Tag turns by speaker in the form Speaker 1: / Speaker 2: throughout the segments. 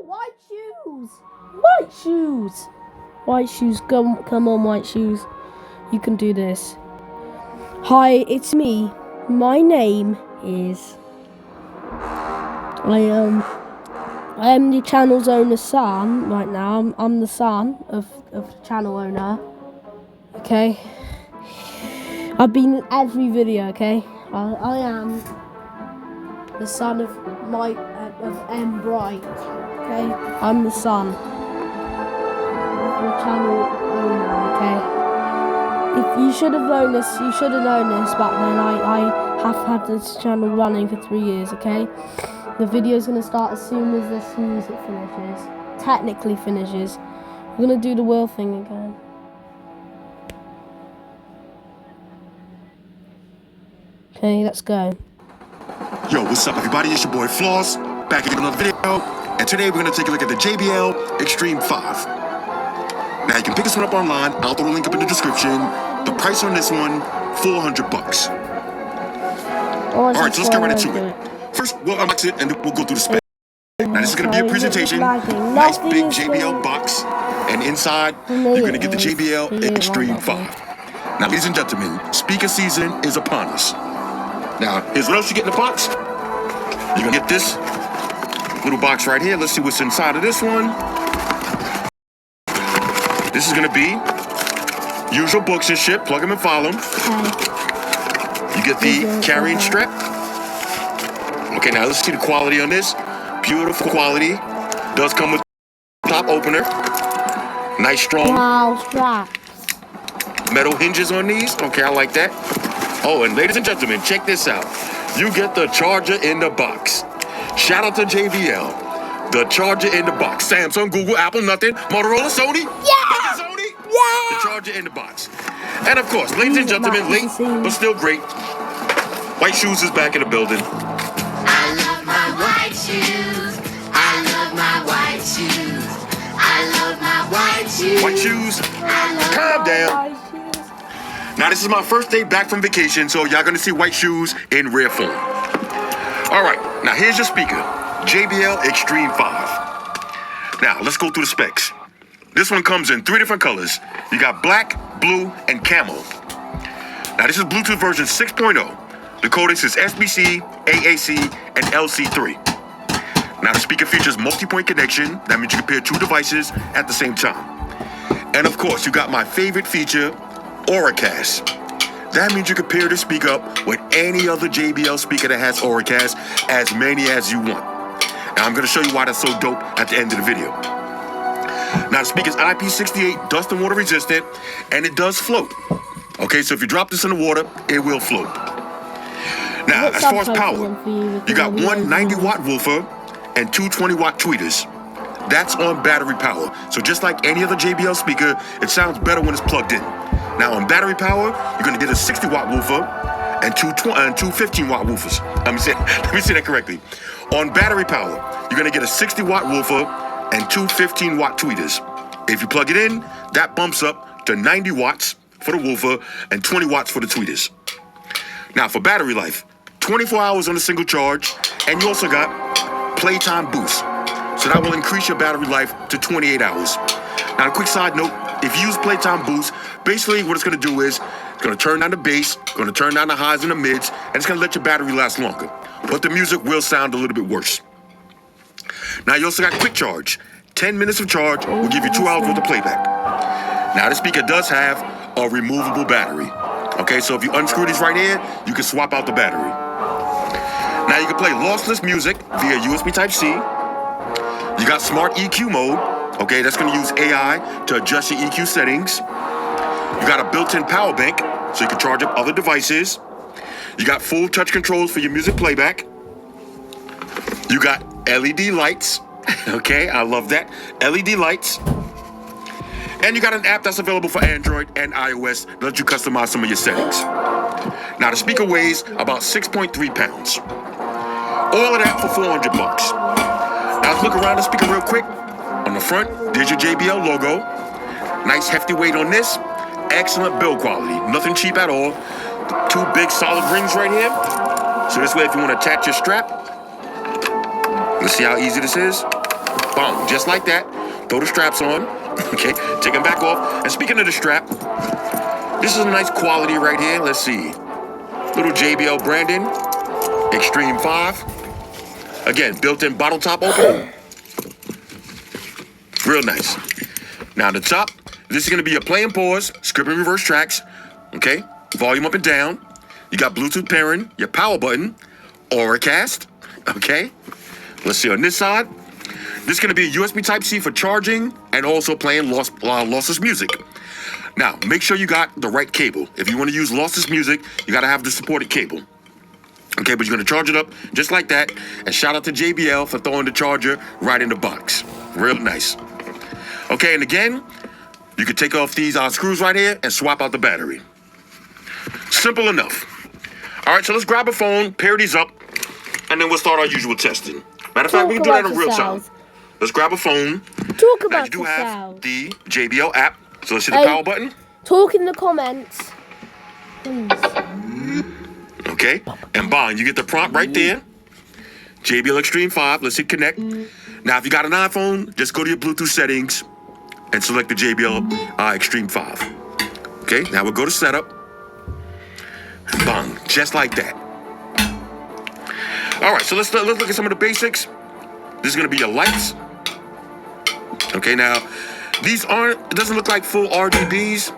Speaker 1: white shoes. White shoes. White shoes. Come on, white shoes. You can do this. Hi, it's me. My name is. I am the channel's owner's son right now. I'm the son of the channel owner. Okay. I've been in every video. Okay. I am the son of M Bright. Okay. I'm the son of the channel owner. Okay. If you should have known this, back then. I have had this channel running for 3 years. Okay. The video's gonna start as soon as this music finishes. Technically finishes. We're gonna do the wheel thing again. Okay, let's go.
Speaker 2: Yo, what's up, everybody? It's your boy Floss, back again with another video, and today we're gonna take a look at the JBL Extreme 5. Now you can pick this one up online. I'll throw the link up in the description. The price on this one, $400. All right, so let's get right into it. First, we'll unbox it and then we'll go through the specs. Now this is gonna be a presentation. Nice big JBL box, and inside you're gonna get the JBL Extreme 5. Now, ladies and gentlemen, speaker season is upon us. Now, here's what else you get in the box. You're gonna get this little box right here. Let's see what's inside of this one. This is gonna be usual books and shit. Plug them and follow them. You get the carrying strap. Okay, now let's see the quality on this. Beautiful quality. Does come with top opener. Nice strong.
Speaker 1: Wow, strap.
Speaker 2: Metal hinges on these. Okay, I like that. Oh, and ladies and gentlemen, check this out. You get the charger in the box. Shout out to JBL. The charger in the box. Samsung, Google, Apple, nothing. Motorola, Sony.
Speaker 1: Yeah!
Speaker 2: Sony.
Speaker 1: Yeah!
Speaker 2: The charger in the box. And of course, ladies and gentlemen, late but still great. White Shoes is back in the building.
Speaker 3: I love my white shoes. I love my white shoes. I love my white shoes.
Speaker 2: White Shoes,
Speaker 3: I love
Speaker 2: calm
Speaker 3: my
Speaker 2: down.
Speaker 1: White shoes.
Speaker 2: Now, this is my first day back from vacation, so y'all gonna see White Shoes in rare form. All right, now here's your speaker, JBL Extreme 5. Now, let's go through the specs. This one comes in 3 different colors. You got black, blue, and camel. Now, this is Bluetooth version 6.0. The codecs is SBC, AAC, and LC3. Now, the speaker features multi-point connection. That means you can pair 2 devices at the same time. And of course, you got my favorite feature, Auracast. That means you can pair the speaker up with any other JBL speaker that has Auracast, as many as you want. Now I'm going to show you why that's so dope at the end of the video. Now the speaker's IP68 dust and water resistant, and it does float. Okay, so if you drop this in the water, it will float. Now, as far as power, you got one 90-watt woofer and 2 20-watt tweeters. That's on battery power. So just like any other JBL speaker, it sounds better when it's plugged in. Now on battery power, you're gonna get a 60-watt woofer and two 15-watt woofers. Let me say that correctly. On battery power, you're gonna get a 60-watt woofer and 2 15-watt tweeters. If you plug it in, that bumps up to 90 watts for the woofer and 20 watts for the tweeters. Now for battery life, 24 hours on a single charge, and you also got Playtime Boost. So that will increase your battery life to 28 hours. Now, a quick side note, if you use Playtime Boost, basically what it's gonna do is, it's gonna turn down the bass, gonna turn down the highs and the mids, and it's gonna let your battery last longer. But the music will sound a little bit worse. Now, you also got Quick Charge. 10 minutes of charge will give you 2 hours worth of playback. Now, this speaker does have a removable battery. Okay, so if you unscrew these right here, you can swap out the battery. Now, you can play lossless music via USB Type-C. You got Smart EQ mode. Okay, that's gonna use AI to adjust your EQ settings. You got a built-in power bank, so you can charge up other devices. You got full touch controls for your music playback. You got LED lights. Okay, I love that. LED lights. And you got an app that's available for Android and iOS that lets you customize some of your settings. Now, the speaker weighs about 6.3 pounds. All of that for $400. Now, let's look around the speaker real quick. On the front, there's your JBL logo. Nice hefty weight on this. Excellent build quality. Nothing cheap at all. 2 big solid rings right here. So this way, if you want to attach your strap, let's see how easy this is. Boom, just like that. Throw the straps on. Okay, take them back off. And speaking of the strap, this is a nice quality right here. Let's see. Little JBL Brandon, Extreme 5. Again, built-in bottle top opener. Real nice. Now the top, this is gonna be your play and pause, skip and reverse tracks. Okay, volume up and down. You got Bluetooth pairing, your power button, Auracast. Okay, let's see on this side. This is gonna be a USB Type-C for charging and also playing lossless music. Now, make sure you got the right cable. If you want to use lossless music, you gotta have the supported cable. Okay, but you're gonna charge it up just like that. And shout out to JBL for throwing the charger right in the box. Real nice. Okay, and again, you can take off these screws right here and swap out the battery. Simple enough. All right, so let's grab a phone, pair these up, and then we'll start our usual testing. Matter of fact, we can do that in real time. Let's grab a phone.
Speaker 1: Talk
Speaker 2: Now,
Speaker 1: about
Speaker 2: you do
Speaker 1: the
Speaker 2: have
Speaker 1: sound.
Speaker 2: the JBL app. So let's hit the power button.
Speaker 1: Talk in the comments. Please.
Speaker 2: Okay, and bang, you get the prompt right there. JBL Extreme 5, let's hit connect. Now, if you got an iPhone, just go to your Bluetooth settings and select the JBL Extreme 5. Okay, now we'll go to setup. Bang, just like that. All right, so let's look at some of the basics. This is gonna be your lights. Okay, now, these aren't, it doesn't look like full RGBs.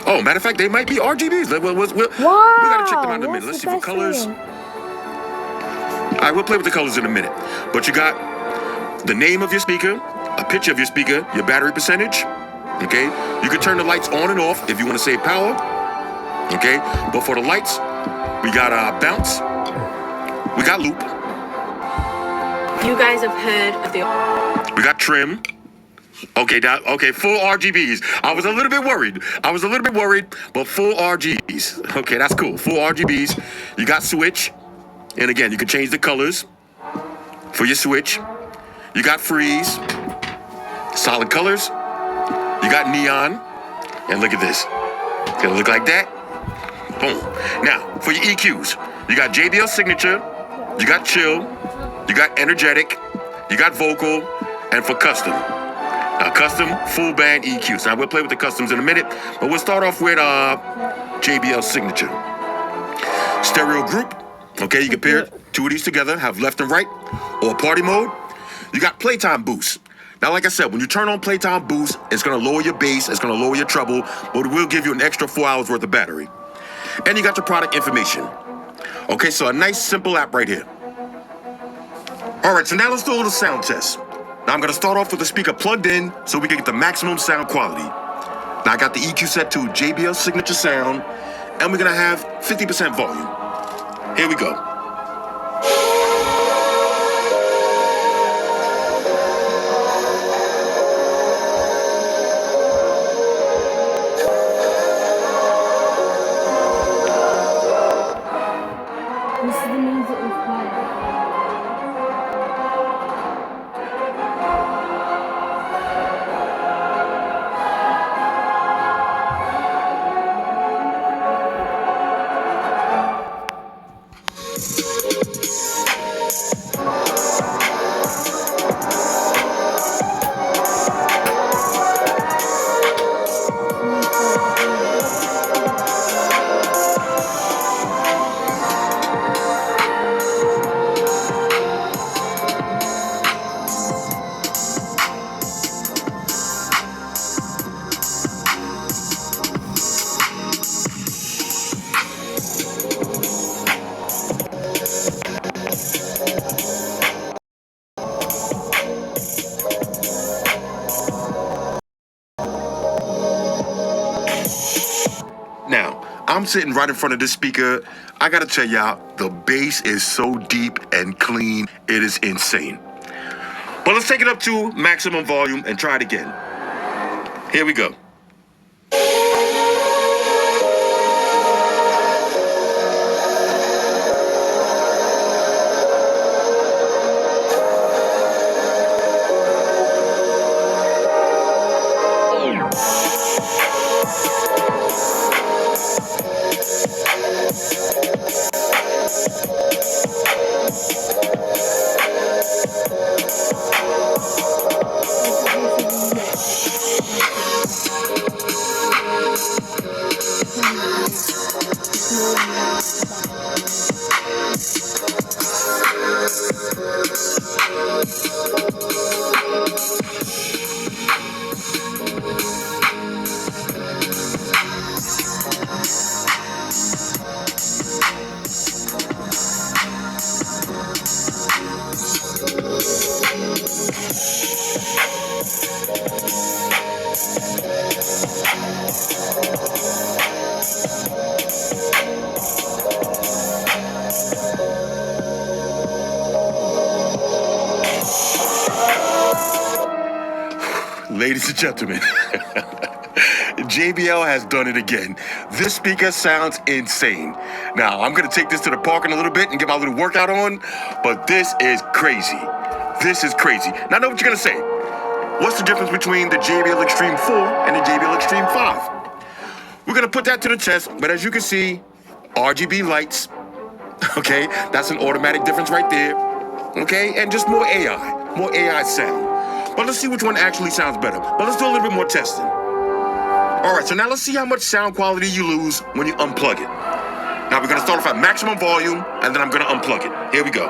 Speaker 2: Oh, matter of fact, they might be RGBs. We gotta check them out in a minute. Let's see for colors. All right, we'll play with the colors in a minute. But you got the name of your speaker, a picture of your speaker, your battery percentage. Okay, you can turn the lights on and off if you want to save power. Okay, but for the lights, we got bounce, we got loop,
Speaker 4: You guys have heard of the...
Speaker 2: we got trim. Okay, full RGBs. I was a little bit worried, but full RGBs. Okay, that's cool. Full RGBs. You got switch, and again, you can change the colors for your switch. You got freeze, solid colors. You got neon, and look at this. It's gonna look like that. Boom. Now, for your EQs, you got JBL Signature, you got Chill, you got Energetic, you got Vocal, and for Custom. Now, Custom, full band EQs. Now, we'll play with the customs in a minute, but we'll start off with JBL Signature. Stereo group. Okay, you can pair two of these together, have left and right, or party mode. You got Playtime Boost. Now, like I said, when you turn on Playtime Boost, it's gonna lower your bass, it's gonna lower your treble, but it will give you an extra 4 hours worth of battery. And you got your product information. Okay, so a nice simple app right here. All right, so now let's do a little sound test. Now I'm gonna start off with the speaker plugged in so we can get the maximum sound quality. Now I got the EQ set to JBL Signature Sound, and we're gonna have 50% volume. Here we go.
Speaker 1: This is the music we've played.
Speaker 2: Now, I'm sitting right in front of this speaker. I gotta tell y'all, the bass is so deep and clean, it is insane. But let's take it up to maximum volume and try it again. Here we go. Ladies and gentlemen, JBL has done it again. This speaker sounds insane. Now, I'm going to take this to the park in a little bit and get my little workout on, but this is crazy. This is crazy. Now, I know what you're going to say. What's the difference between the JBL Extreme 4 and the JBL Extreme 5? We're going to put that to the test, but as you can see, RGB lights, okay? That's an automatic difference right there, okay? And just more AI sound. But let's see which one actually sounds better. But let's do a little bit more testing. All right, so now let's see how much sound quality you lose when you unplug it. Now we're gonna start off at maximum volume, and then I'm gonna unplug it. Here we go.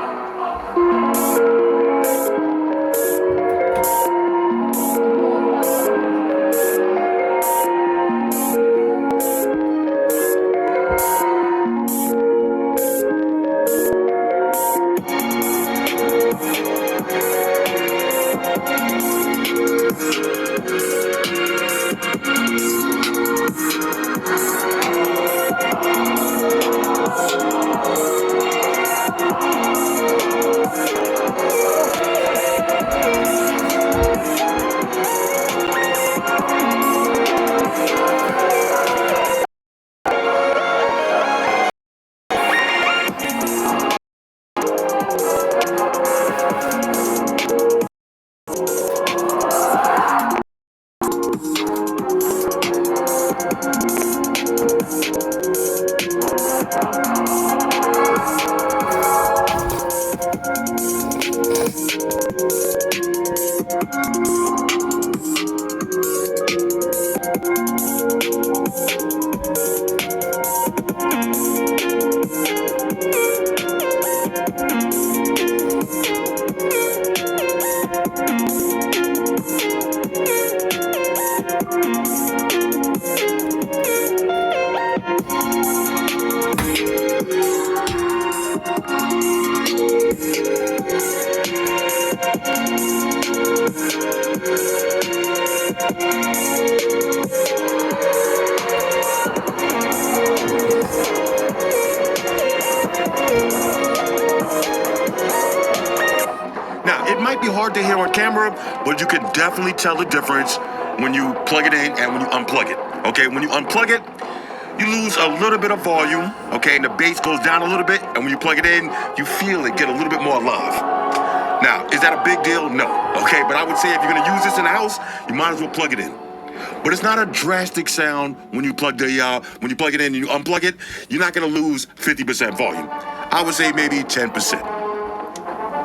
Speaker 2: Now, it might be hard to hear on camera, but you can definitely tell the difference when you plug it in and when you unplug it. Okay, when you unplug it, you lose a little bit of volume, okay, and the bass goes down a little bit, and when you plug it in, you feel it get a little bit more alive. Now, is that a big deal? No, okay, but I would say if you're gonna use this in the house, you might as well plug it in. But it's not a drastic sound when you plug it in and you unplug it. You're not gonna lose 50% volume. I would say maybe 10%.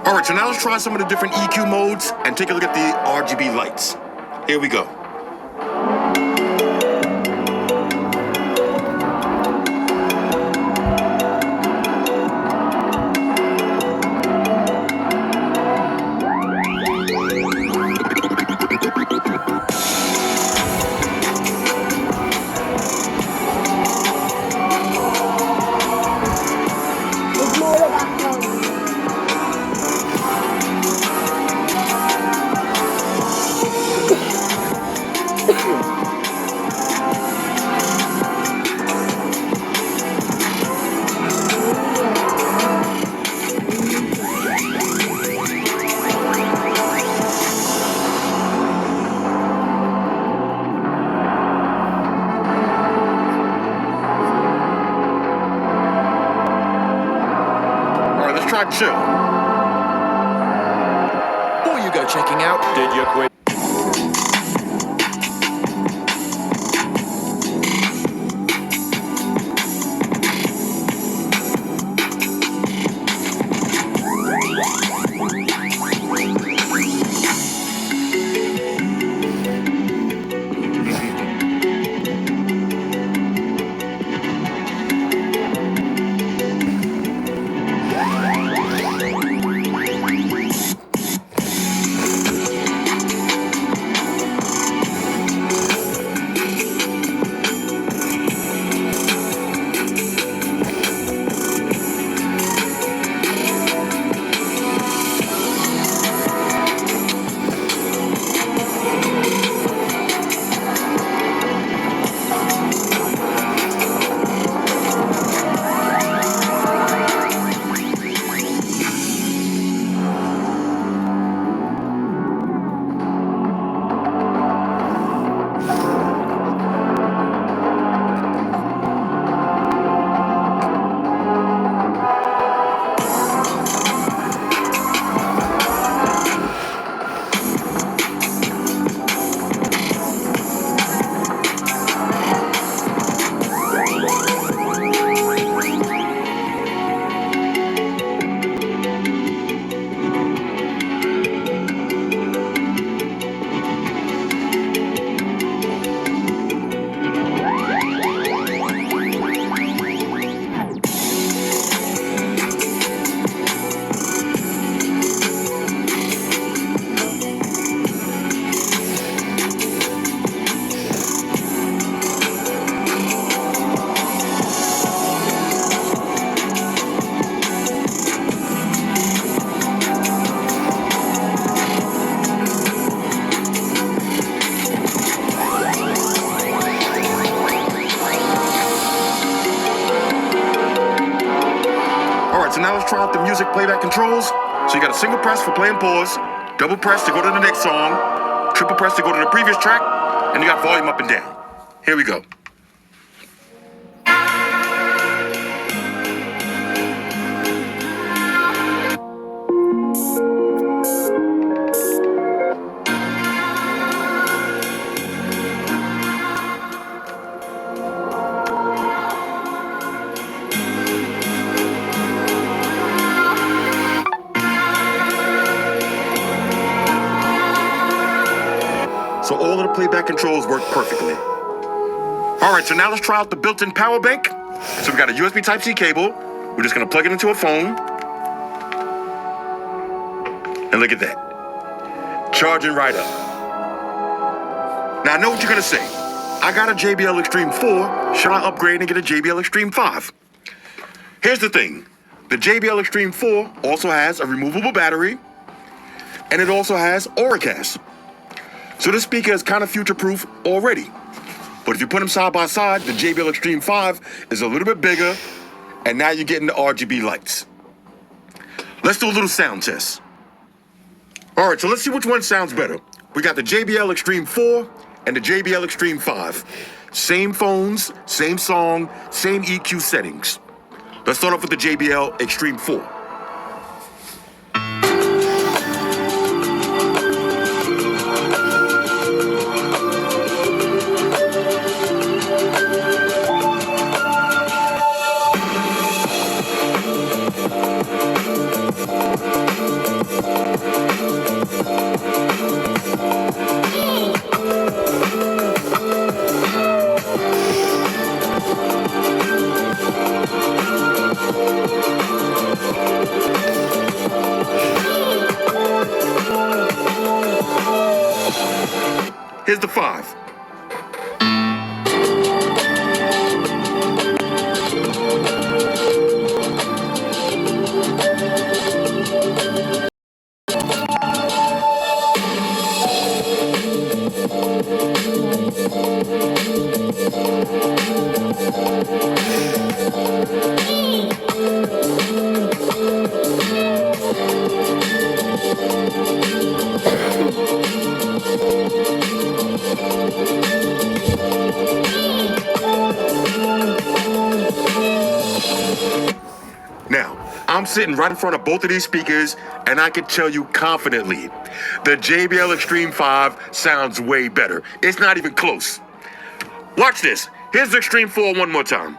Speaker 2: All right, so now let's try some of the different EQ modes and take a look at the RGB lights. Here we go. Try chill.
Speaker 5: Before you go checking out, did you quit?
Speaker 2: music playback controls. So you got a single press for play and pause, double press to go to the next song, triple press to go to the previous track, and you got volume up and down. Here we go. So all of the playback controls work perfectly. All right, so now let's try out the built-in power bank. So we got a USB Type-C cable. We're just gonna plug it into a phone. And look at that. Charging right up. Now I know what you're gonna say. I got a JBL Extreme 4. Should I upgrade and get a JBL Extreme 5? Here's the thing. The JBL Extreme 4 also has a removable battery, and it also has Auracast. So this speaker is kind of future-proof already. But if you put them side by side, the JBL Extreme 5 is a little bit bigger, and now you're getting the RGB lights. Let's do a little sound test. All right, so let's see which one sounds better. We got the JBL Extreme 4 and the JBL Extreme 5. Same phones, same song, same EQ settings. Let's start off with the JBL Extreme 4. Here's the 5. Now, I'm sitting right in front of both of these speakers, and I can tell you confidently, the JBL Extreme 5 sounds way better. It's not even close. Watch this. Here's the Extreme 4 one more time.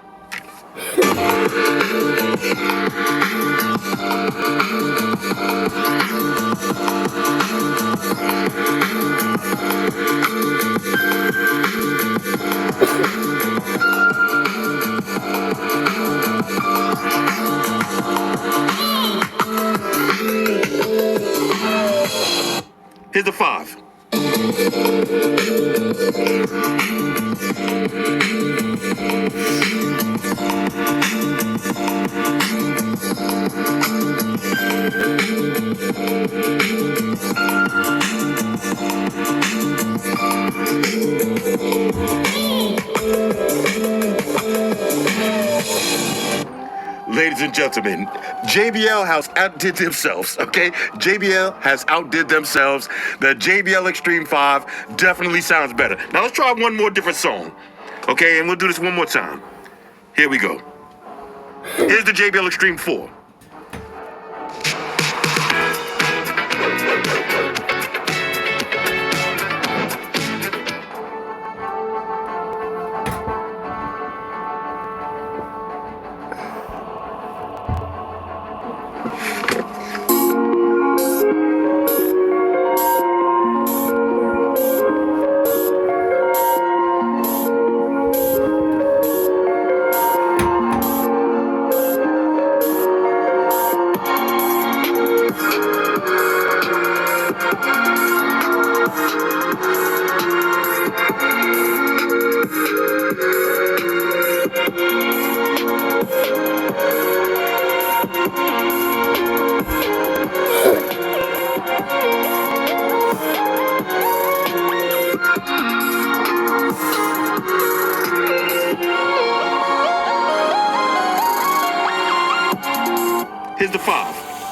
Speaker 2: Here's the 5. Ladies and gentlemen, JBL has outdid themselves, okay? JBL has outdid themselves. The JBL Extreme 5 definitely sounds better. Now let's try one more different song, okay? And we'll do this one more time. Here we go. Here's the JBL Extreme 4. Here's the 5.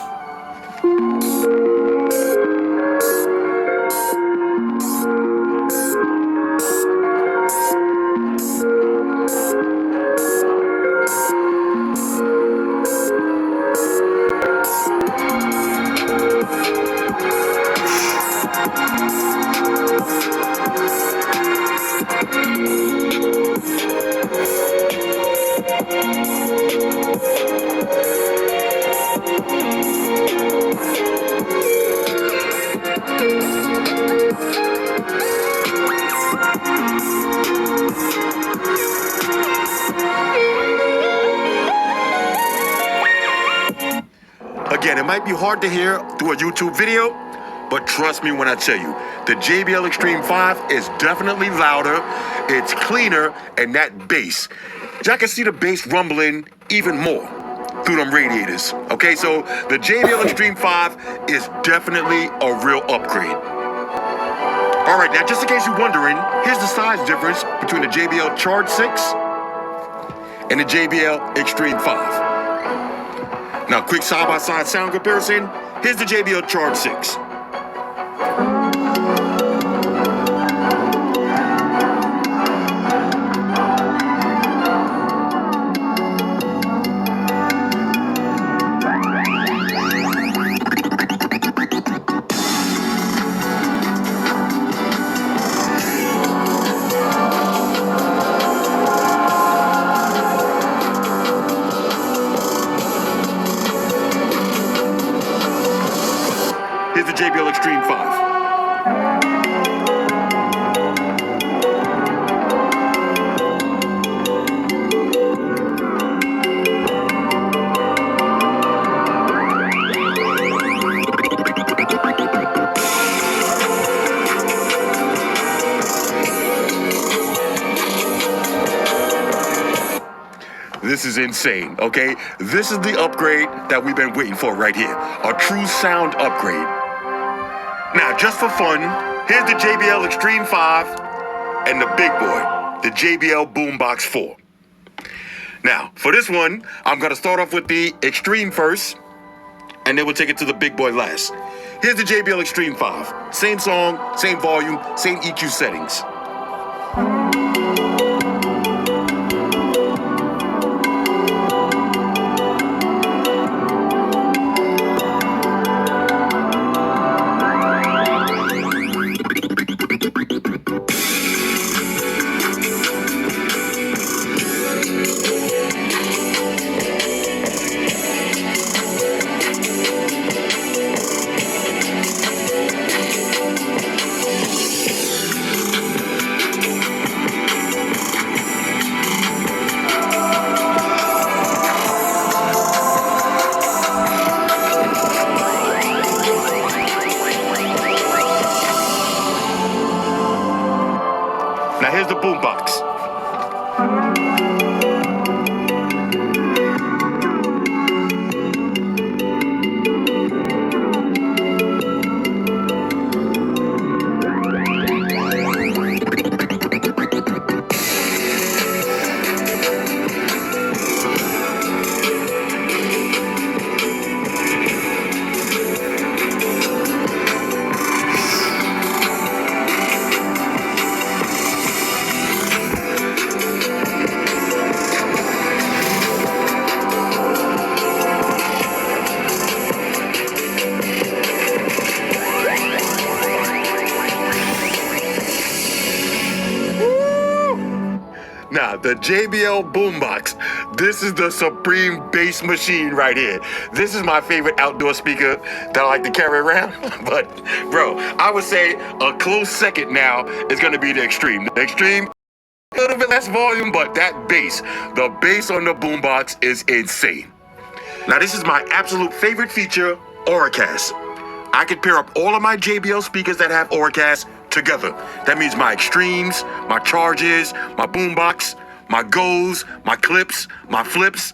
Speaker 2: it might be hard to hear through a YouTube video, but trust me when I tell you, the JBL Extreme 5 is definitely louder, it's cleaner, and that bass, y'all can see the bass rumbling even more through them radiators. Okay, so the JBL Extreme 5 is definitely a real upgrade. All right, now just in case you're wondering, here's the size difference between the JBL Charge 6 and the JBL Extreme 5. Now, quick side-by-side sound comparison. Here's the JBL Charge 6. Here's the JBL Extreme 5. This is insane, okay? This is the upgrade that we've been waiting for right here. A true sound upgrade. Now, just for fun, here's the JBL Extreme 5 and the big boy, the JBL Boombox 4. Now, for this one, I'm gonna start off with the Extreme first, and then we'll take it to the big boy last. Here's the JBL Extreme 5. Same song, same volume, same EQ settings. Now here's the boombox. Now, the JBL Boombox. This is the supreme bass machine right here. This is my favorite outdoor speaker that I like to carry around. But, bro, I would say a close second now is going to be the Extreme. The Extreme, a little bit less volume, but that bass, the bass on the Boombox is insane. Now, this is my absolute favorite feature, Auracast. I could pair up all of my JBL speakers that have Auracast together. That means my Extremes, my Charges, my Boombox, my Goes, my Clips, my Flips.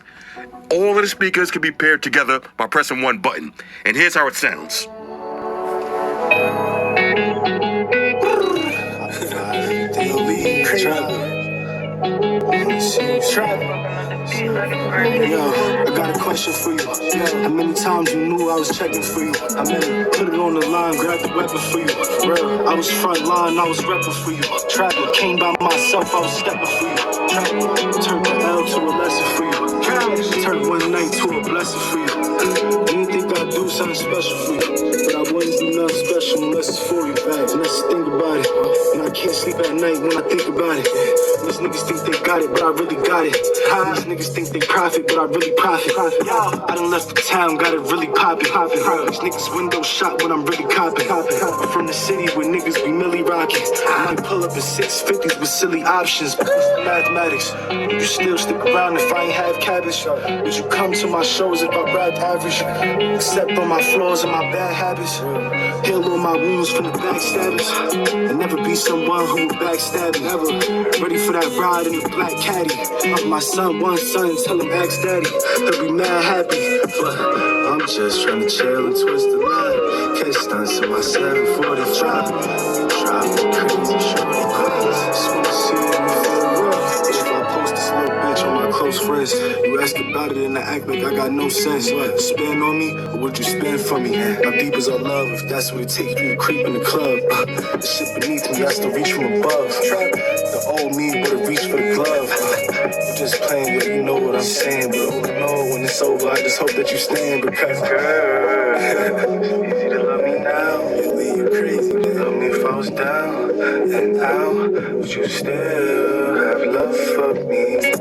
Speaker 2: All of the speakers can be paired together by pressing one button. And here's how it sounds.
Speaker 6: Yo, I got a question for you. How many times you knew I was checking for you? I meant put it on the line, grab the weapon for you. Real, I was front line, I was repping for you. Trapper came by myself, I was stepping for you. Trapper turned the L to a lesson for you. Turned one night to a blessing for you. You didn't think I'd do something special for you, but I wouldn't do nothing special unless it's for you. Bags, and that's just think about it. And I can't sleep at night when I think about it. These niggas think they got it, but I really got it. These niggas think they profit, but I really profit. I done left the town, got it really poppin'. These niggas window shot when I'm really copping. I'm from the city where niggas be milli rockin'. I might pull up in 650s with silly options. But it's the mathematics. You still stick around if I ain't have cabbage? Would you come to my shows if I rap average? Except on my flaws and my bad habits. Heal all my wounds from the backstabbers. And never be someone who would backstab me. Never. Ready for that ride in the black caddy. My son, one son, tell him ask daddy. They'll be mad happy. But I'm just trying to chill and twist the line. Catch stunts in my 740 drive. Driving crazy, shorty clothes. Just wanna see what you feel real. If I post this little bitch on my close friends, you ask about it and I act like I got no sense. What? Spend on me, or would you spend for me? How deep is our love if that's what it takes me to creep in the club? The shit beneath me, that's the reach from above. The old me would've reached for the glove. You just playing, yeah, you know what I'm saying. But oh no, when it's over, I just hope that you stand. Because girl, easy to love me now. Really, you crazy, man. Love me if I was down and out. Would you still have love for me?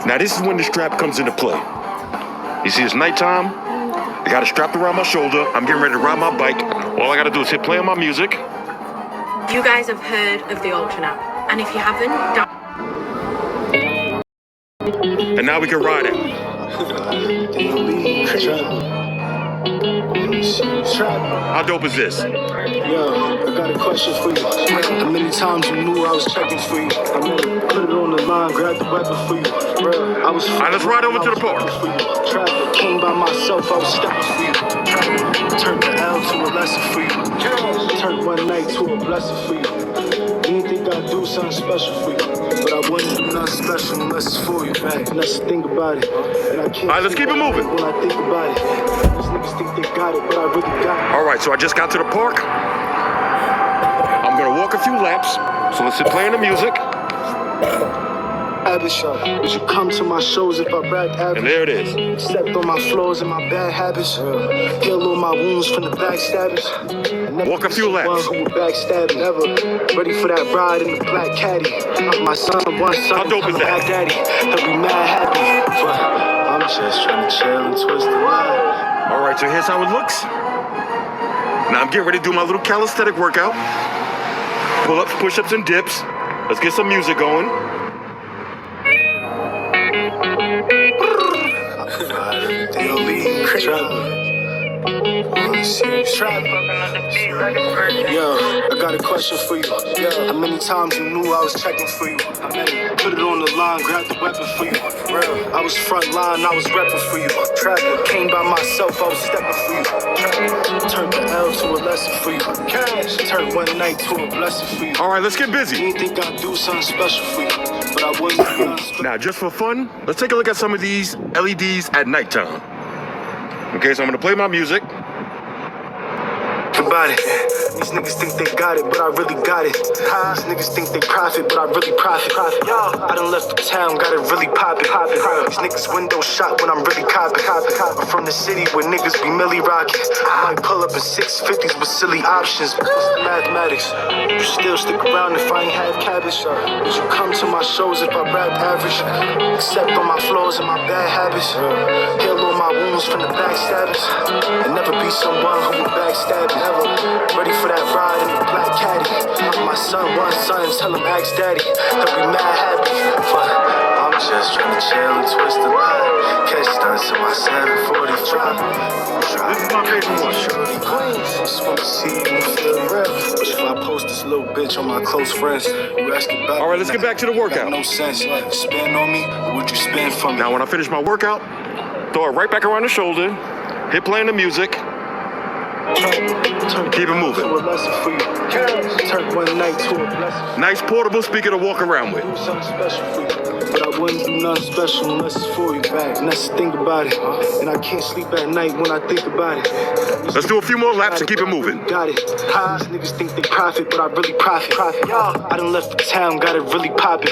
Speaker 2: Now this is when the strap comes into play. You see, it's nighttime. I got it strapped around my shoulder. I'm getting ready to ride my bike. All I gotta do is hit play on my music.
Speaker 4: You guys have heard of the Ultra app, and if you haven't,
Speaker 2: And now we can ride it. How dope is this?
Speaker 6: Yo, I got a question for you. How many times you knew I was checking for you? I mean, put it on the line, grab the weapon for you. Bro, I was.
Speaker 2: All right, let's ride over to the park.
Speaker 6: Traffic came by myself, I was stepping for you. Turned the L to a lesson for you. Turned one night to a blessing for you. Didn't think I'd do something special for you, but I wouldn't do nothing special unless it's for you. And let's think about it. And I can't.
Speaker 2: All right, let's keep it moving.
Speaker 6: When I think about it, these niggas think they got it, but I really got it.
Speaker 2: All right, so I just got to the park. I'm gonna walk a few laps. So let's sit playing the music.
Speaker 6: Average, would you come to my shows if I rap average?
Speaker 2: And there it is.
Speaker 6: Except on my flaws and my bad habits. Heal all my wounds from the backstabbers.
Speaker 2: Walk a few laps.
Speaker 6: One who would backstab me. Never ready for that ride in the black caddy. My son, one son,
Speaker 2: How dope is that?
Speaker 6: back daddy. They'll be mad happy. But I'm just trying to chill and twist the line.
Speaker 2: All right, so here's how it looks. Now I'm getting ready to do my little calisthenic workout. Pull-ups, push-ups, and dips. Let's get some music going.
Speaker 6: Yo, I got a question for you. How many times you knew I was checking for you? I mean, put it on the line, grab the weapon for you. Real, I was front line, I was repping for you. Traffic came by myself, I was stepping for you. Turned the L to a lesson for you. Turned one night to a blessing for you.
Speaker 2: All right, let's get busy.
Speaker 6: Didn't think I'd do something special for you, but I wouldn't do nothing special.
Speaker 2: Now, just for fun, let's take a look at some of these LEDs at nighttime. Okay, so I'm gonna play my music.
Speaker 6: About it. These niggas think they got it, but I really got it. These niggas think they profit, but I really profit. I done left the town, got it really poppin'. These niggas window shot when I'm really copping. I'm from the city where niggas be milli rockin'. I might pull up in 650s with silly options. But it's the mathematics. You still stick around if I ain't have cabbage? Would you come to my shows if I rap average? Except on my flaws and my bad habits. Heal all my wounds from the backstabbers. And never be someone who would backstab me. Never ready for that ride in the black caddy. My son, one son, tell him ask daddy. They'll be mad happy. But I'm just trying to chill and twist the line. Catch stunts in my 740 drive.
Speaker 2: This is my favorite one.
Speaker 6: Shorty queens, just wanna see you feel real. But if I post this little bitch on my close friends, you ask about
Speaker 2: All right, let's get back to the workout.
Speaker 6: No sense. Spend on me, or would you spend for me?
Speaker 2: Now, when I finish my workout, throw it right back around the shoulder, hit playing the music, keep it moving.
Speaker 6: Turn one night to a blessing.
Speaker 2: Nice portable speaker to walk around with.
Speaker 6: Do something special for you, but I wouldn't do nothing special unless it's for you. And that's the thing about it. And I can't sleep at night when I think about it.
Speaker 2: Let's do a few more laps and keep it moving.
Speaker 6: Got it. These niggas think they profit, but I really profit. I done left the town, got it really poppin'.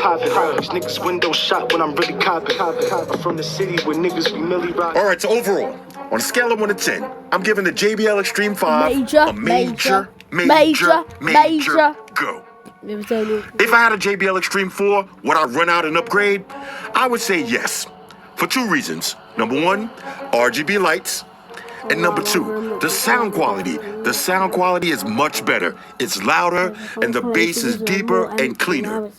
Speaker 6: These niggas window shop when I'm really copping. I'm from the city where niggas be milli rock.
Speaker 2: All right, so overall, on a scale of 1 to 10, I'm giving the JBL Extreme 5 a major go. If I had a JBL Extreme 4, would I run out and upgrade? I would say yes, for 2 reasons. Number 1, RGB lights. And number 2, the sound quality. The sound quality is much better. It's louder and the bass is deeper and cleaner.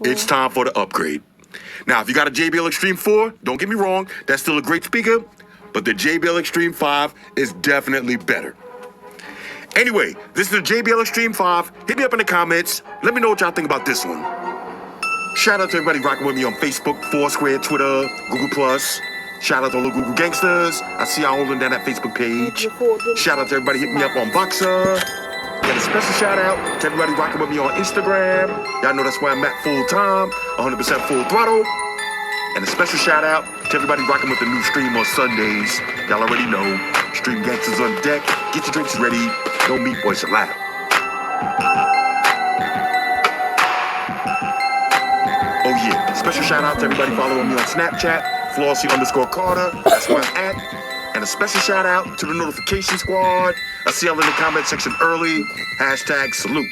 Speaker 2: It's time for the upgrade. Now, if you got a JBL Extreme 4, don't get me wrong, that's still a great speaker, but the JBL Extreme 5 is definitely better. Anyway, this is the JBL Extreme 5. Hit me up in the comments. Let me know what y'all think about this one. Shout out to everybody rocking with me on Facebook, Foursquare, Twitter, Google+. Shout out to all the Google gangsters. I see y'all holding down that Facebook page. Shout out to everybody hitting me up on Voxer. And a special shout out to everybody rocking with me on Instagram. Y'all know that's where I'm at full time, 100% full throttle. And a special shout out to everybody rocking with the new stream on Sundays. Y'all already know, Stream Gangsters on deck. Get your drinks ready. Don't meet boys allowed. Oh yeah, special shout out to everybody following me on Snapchat, Flossie_Carter. That's where I'm at. And a special shout out to the notification squad. I see y'all in the comment section early. #salute.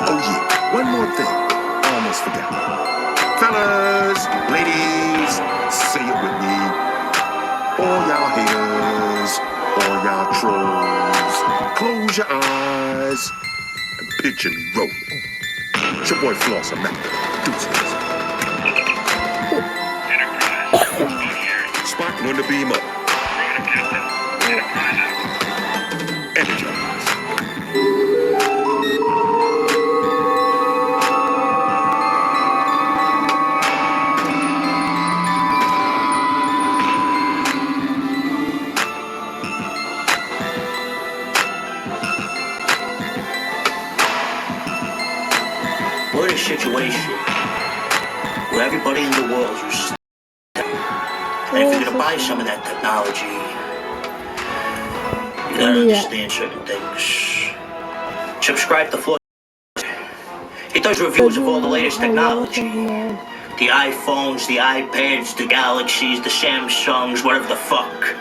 Speaker 2: Oh yeah, one more thing. I almost forgot. Fellas, ladies, say it with me. All y'all haters, all y'all trolls, close your eyes and picture me rolling. It's your boy Floss, I'm out. Deuces. Spock on the beam up. Energize.
Speaker 7: We're in a situation where everybody in the world is. And if you're gonna buy some of that technology, you gotta understand certain things. Subscribe to Floss. He does reviews of all the latest technology. The iPhones, the iPads, the Galaxies, the Samsungs, whatever the fuck.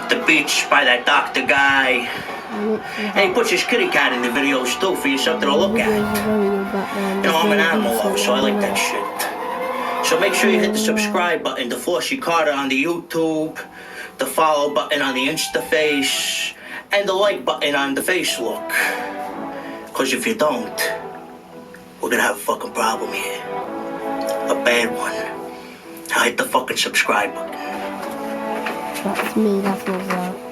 Speaker 7: The Beats by that doctor guy. And he puts his kitty cat in the videos too for you something to look at. You know, I'm an animal lover, so I like that shit. So make sure you hit the subscribe button, the Flossie Carter on the YouTube, the follow button on the Instaface, and the like button on the Facebook. Because if you don't, we're gonna have a fucking problem here. A bad one. Now hit the fucking subscribe button.
Speaker 1: That's me, that's not that.